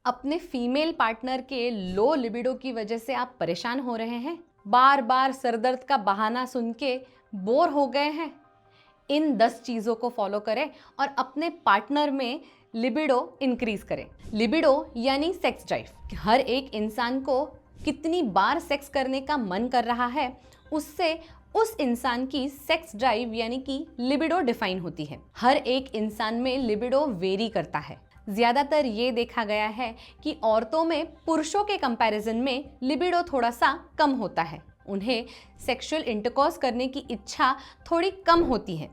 अपने female partner के low libido की वजह से आप परेशान हो रहे हैं, बार बार सरदर्द का बहाना सुन के बोर हो गए हैं। इन 10 चीज़ों को फॉलो करें और अपने पार्टनर में लिबिडो इंक्रीज करें। लिबिडो यानी सेक्स ड्राइव। हर एक इंसान को कितनी बार सेक्स करने का मन कर रहा है, उससे उस इंसान की सेक्स ड्राइव यानी कि लिबिडो डिफाइन होती है। हर एक इंसान में लिबिडो वेरी करता है। ज़्यादातर ये देखा गया है कि औरतों में पुरुषों के कंपैरिजन में लिबिडो थोड़ा सा कम होता है। उन्हें सेक्सुअल इंटरकॉर्स करने की इच्छा थोड़ी कम होती है।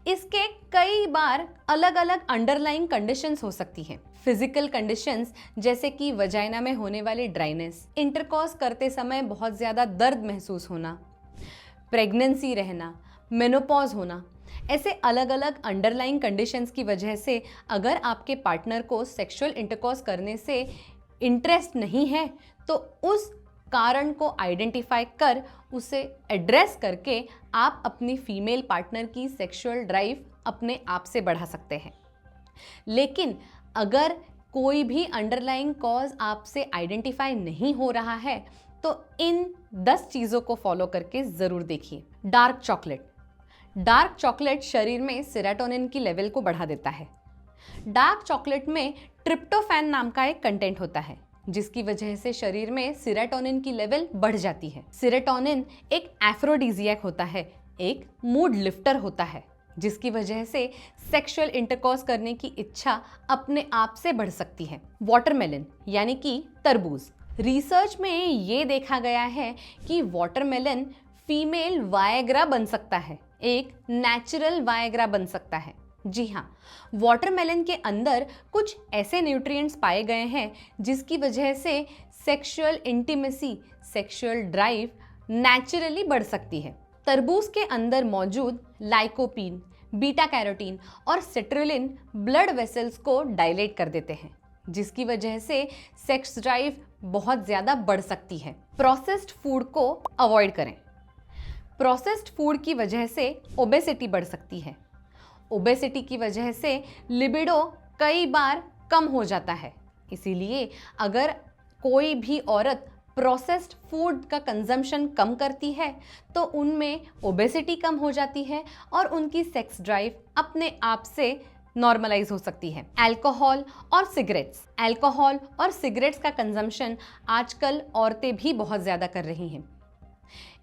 इसके कई बार अलग अलग अंडरलाइंग कंडीशंस हो सकती हैं। फिजिकल कंडीशंस जैसे कि वजाइना में होने वाली ड्राइनेस, इंटरकॉर्स करते समय बहुत ज़्यादा दर्द महसूस होना, प्रेगनेंसी रहना, मेनोपॉज होना, ऐसे अलग अलग अंडरलाइंग कंडीशंस की वजह से अगर आपके पार्टनर को सेक्सुअल इंटरकॉर्स करने से इंटरेस्ट नहीं है तो उस कारण को आइडेंटिफाई कर उसे एड्रेस करके आप अपनी फीमेल पार्टनर की सेक्सुअल ड्राइव अपने आप से बढ़ा सकते हैं। लेकिन अगर कोई भी अंडरलाइंग कॉज आपसे आइडेंटिफाई नहीं हो रहा है तो इन 10 चीज़ों को फॉलो करके ज़रूर देखिए। Dark chocolate. डार्क चॉकलेट शरीर में सेरोटोनिन की लेवल को बढ़ा देता है। डार्क चॉकलेट में ट्रिप्टोफैन नाम का एक कंटेंट होता है जिसकी वजह से शरीर में सेरोटोनिन की लेवल बढ़ जाती है। सेरोटोनिन एक एफ्रोडीजियक होता है, एक मूड लिफ्टर होता है जिसकी वजह से सेक्सुअल इंटरकॉर्स करने की इच्छा अपने आप से बढ़ सकती है। वाटरमेलन यानी कि तरबूज। रिसर्च में ये देखा गया है कि वाटरमेलन फीमेल वायग्रा बन सकता है, एक नेचुरल वायग्रा बन सकता है। जी हाँ, वाटरमेलन के अंदर कुछ ऐसे न्यूट्रिएंट्स पाए गए हैं जिसकी वजह से sexual intimacy, sexual drive naturally बढ़ सकती है। तरबूज के अंदर मौजूद लाइकोपीन, बीटा कैरोटीन और सिट्रुलिन ब्लड वेसल्स को डायलेट कर देते हैं जिसकी वजह से सेक्स ड्राइव बहुत ज़्यादा बढ़ सकती है। प्रोसेस्ड फूड को अवॉइड करें। प्रोसेस्ड फूड की वजह से ओबेसिटी बढ़ सकती है। ओबेसिटी की वजह से लिबिडो कई बार कम हो जाता है। इसीलिए अगर कोई भी औरत प्रोसेस्ड फूड का कंजम्पशन कम करती है तो उनमें ओबेसिटी कम हो जाती है और उनकी सेक्स ड्राइव अपने आप से नॉर्मलाइज हो सकती है। अल्कोहल और सिगरेट्स। अल्कोहल और सिगरेट्स का कंजम्पशन आजकल औरतें भी बहुत ज़्यादा कर रही हैं।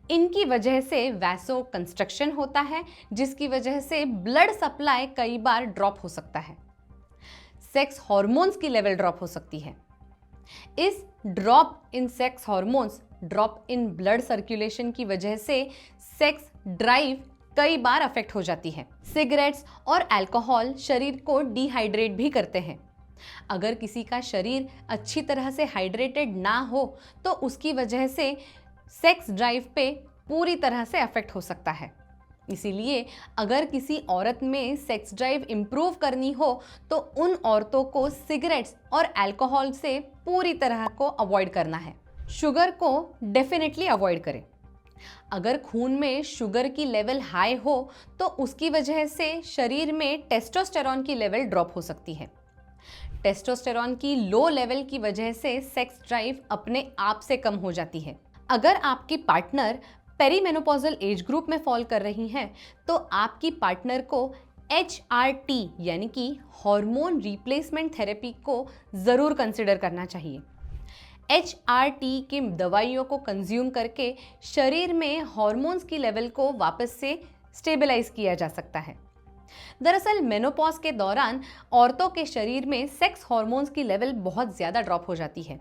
इनकी वजह से वैसो कंस्ट्रक्शन होता है जिसकी वजह से ब्लड सप्लाई कई बार ड्रॉप हो सकता है। सेक्स हार्मोन्स की लेवल ड्रॉप हो सकती है। इस drop in sex hormones, drop in blood circulation की वजह से सेक्स ड्राइव कई बार अफेक्ट हो जाती है। सिगरेट्स और अल्कोहल शरीर को डिहाइड्रेट भी करते हैं। अगर किसी का शरीर अच्छी तरह से हाइड्रेटेड ना हो तो उसकी वजह से सेक्स ड्राइव पे पूरी तरह से अफेक्ट हो सकता है। इसीलिए अगर किसी औरत में सेक्स ड्राइव इम्प्रूव करनी हो तो उन औरतों को सिगरेट्स और अल्कोहल से पूरी तरह को अवॉइड करना है। शुगर को डेफिनेटली अवॉइड करें। अगर खून में शुगर की लेवल हाई हो तो उसकी वजह से शरीर में टेस्टोस्टेरॉन की लेवल ड्रॉप हो सकती है। टेस्टोस्टेरॉन की लो लेवल की वजह से सेक्स ड्राइव अपने आप से कम हो जाती है। अगर आपकी पार्टनर पेरीमेनोपॉजल एज ग्रुप में फॉल कर रही हैं तो आपकी पार्टनर को HRT यानी कि हार्मोन रिप्लेसमेंट थेरेपी को ज़रूर कंसिडर करना चाहिए। HRT की दवाइयों को कंज्यूम करके शरीर में हार्मोन्स की लेवल को वापस से स्टेबलाइज किया जा सकता है। दरअसल मेनोपॉज के दौरान औरतों के शरीर में सेक्स हार्मोन्स की लेवल बहुत ज़्यादा ड्रॉप हो जाती है।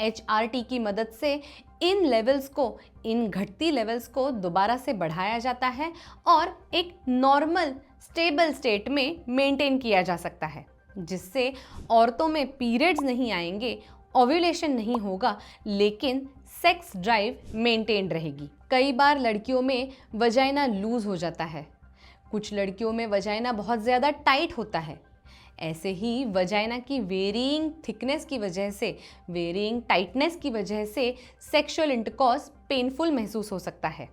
HRT की मदद से इन लेवल्स को, इन घटती लेवल्स को दोबारा से बढ़ाया जाता है और एक नॉर्मल स्टेबल स्टेट में मेंटेन किया जा सकता है जिससे औरतों में पीरियड्स नहीं आएंगे, ओव्यूलेशन नहीं होगा, लेकिन सेक्स ड्राइव मेंटेन रहेगी। कई बार लड़कियों में वजाइना लूज हो जाता है, कुछ लड़कियों में वजाइना बहुत ज़्यादा टाइट होता है। ऐसे ही वजाइना की वेरिंग थिकनेस की वजह से, वेरिंग टाइटनेस की वजह से सेक्सुअल इंटरकॉर्स पेनफुल महसूस हो सकता है।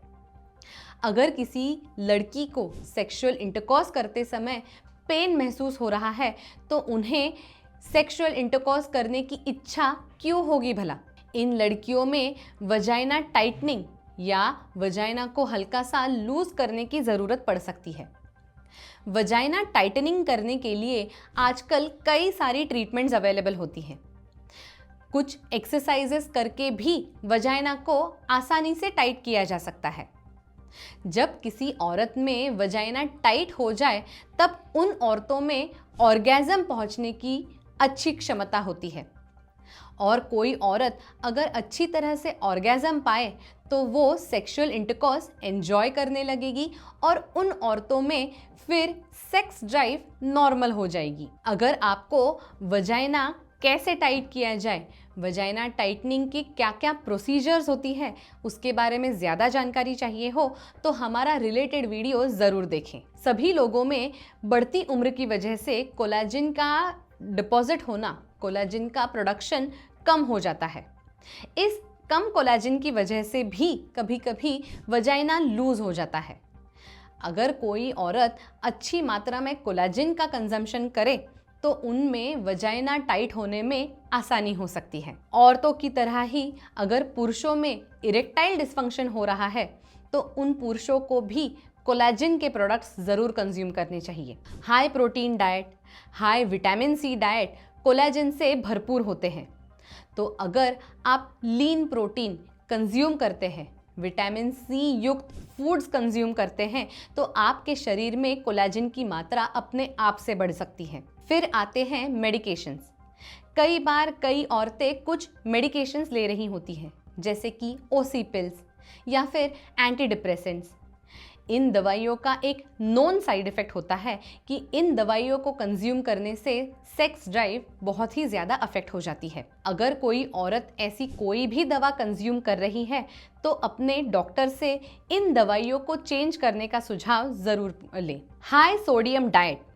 अगर किसी लड़की को सेक्सुअल इंटरकॉर्स करते समय पेन महसूस हो रहा है तो उन्हें सेक्सुअल इंटरकॉर्स करने की इच्छा क्यों होगी भला? इन लड़कियों में वजाइना टाइटनिंग या वजाइना को हल्का सा लूज करने की ज़रूरत पड़ सकती है। वजाइना टाइटनिंग करने के लिए आजकल कई सारी ट्रीटमेंट्स अवेलेबल होती हैं। कुछ एक्सरसाइजेस करके भी वजाइना को आसानी से टाइट किया जा सकता है। जब किसी औरत में वजाइना टाइट हो जाए तब उन औरतों में ऑर्गेज़म पहुंचने की अच्छी क्षमता होती है, और कोई औरत अगर अच्छी तरह से ऑर्गेज़म पाए तो वो सेक्सुअल इंटरकॉर्स एंजॉय करने लगेगी और उन औरतों में फिर सेक्स ड्राइव नॉर्मल हो जाएगी। अगर आपको वजाइना कैसे टाइट किया जाए, वजाइना टाइटनिंग की क्या क्या प्रोसीजर्स होती है, उसके बारे में ज़्यादा जानकारी चाहिए हो तो हमारा रिलेटेड वीडियो ज़रूर देखें। सभी लोगों में बढ़ती उम्र की वजह से कोलाजिन का डिपॉजिट होना, कोलाजिन का प्रोडक्शन कम हो जाता है। इस कम कोलाजिन की वजह से भी कभी कभी वजाइना लूज हो जाता है। अगर कोई औरत अच्छी मात्रा में कोलाजिन का कंजम्पशन करे तो उनमें वजाइना टाइट होने में आसानी हो सकती है। औरतों की तरह ही अगर पुरुषों में इरेक्टाइल डिस्फंक्शन हो रहा है तो उन पुरुषों को भी कोलाजिन के प्रोडक्ट्स ज़रूर कंज्यूम करने चाहिए। High protein diet, high vitamin C diet collagen से भरपूर होते हैं। तो अगर आप लीन प्रोटीन कंज्यूम करते हैं, विटामिन सी युक्त फूड्स कंज्यूम करते हैं तो आपके शरीर में कोलाजिन की मात्रा अपने आप से बढ़ सकती है। फिर आते हैं मेडिकेशंस। कई बार कई औरतें कुछ मेडिकेशंस ले रही होती हैं, जैसे कि ओसी पिल्स या फिर एंटी डिप्रेसेंट्स। इन दवाइयों का एक नोन साइड इफ़ेक्ट होता है कि इन दवाइयों को कंज्यूम करने से सेक्स ड्राइव बहुत ही ज़्यादा अफेक्ट हो जाती है। अगर कोई औरत ऐसी कोई भी दवा कंज्यूम कर रही है तो अपने डॉक्टर से इन दवाइयों को चेंज करने का सुझाव ज़रूर लें। High sodium diet.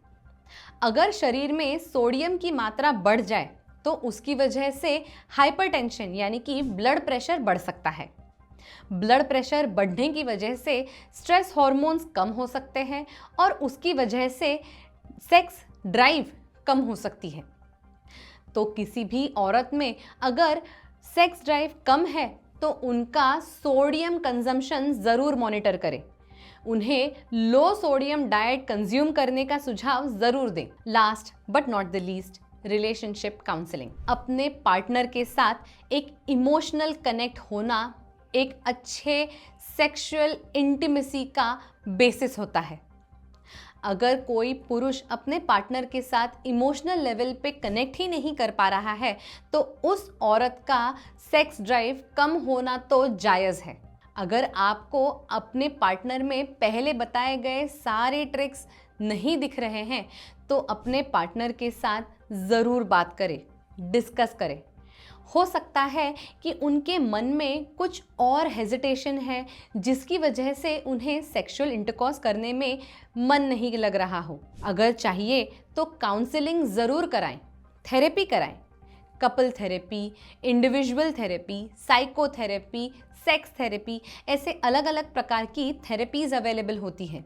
अगर शरीर में सोडियम की मात्रा बढ़ जाए तो उसकी वजह से हाइपरटेंशन यानी कि ब्लड प्रेशर बढ़ सकता है। ब्लड प्रेशर बढ़ने की वजह से स्ट्रेस हार्मोन्स कम हो सकते हैं और उसकी वजह से सेक्स ड्राइव कम हो सकती है। तो किसी भी औरत में अगर सेक्स ड्राइव कम है तो उनका सोडियम कंजम्पशन ज़रूर मॉनिटर करें। उन्हें लो सोडियम डाइट कंज्यूम करने का सुझाव ज़रूर दें। Last but not the least, relationship counselling. अपने पार्टनर के साथ एक इमोशनल कनेक्ट होना एक अच्छे सेक्सुअल इंटीमेसी का बेसिस होता है। अगर कोई पुरुष अपने पार्टनर के साथ इमोशनल लेवल पे कनेक्ट ही नहीं कर पा रहा है तो उस औरत का सेक्स ड्राइव कम होना तो जायज़ है। अगर आपको अपने पार्टनर में पहले बताए गए सारे ट्रिक्स नहीं दिख रहे हैं तो अपने पार्टनर के साथ ज़रूर बात करें, डिस्कस करें। हो सकता है कि उनके मन में कुछ और हेजिटेशन है जिसकी वजह से उन्हें सेक्सुअल इंटरकॉर्स करने में मन नहीं लग रहा हो। अगर चाहिए तो काउंसलिंग ज़रूर कराएं, थेरेपी कराएं। Couple therapy, individual therapy, psychotherapy, sex therapy, ऐसे अलग अलग प्रकार की थेरेपीज़ अवेलेबल होती हैं।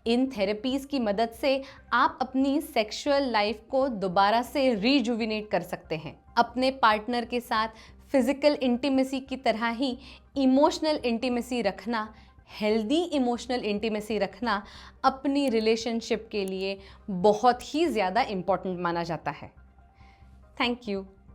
इन थेरेपीज़ की मदद से आप अपनी सेक्सुअल लाइफ को दोबारा से रिजुविनेट कर सकते हैं। अपने पार्टनर के साथ फिजिकल इंटीमेसी की तरह ही इमोशनल इंटीमेसी रखना, हेल्दी इमोशनल इंटीमेसी रखना अपनी रिलेशनशिप के लिए बहुत ही ज़्यादा इम्पॉर्टेंट माना जाता है। Thank you.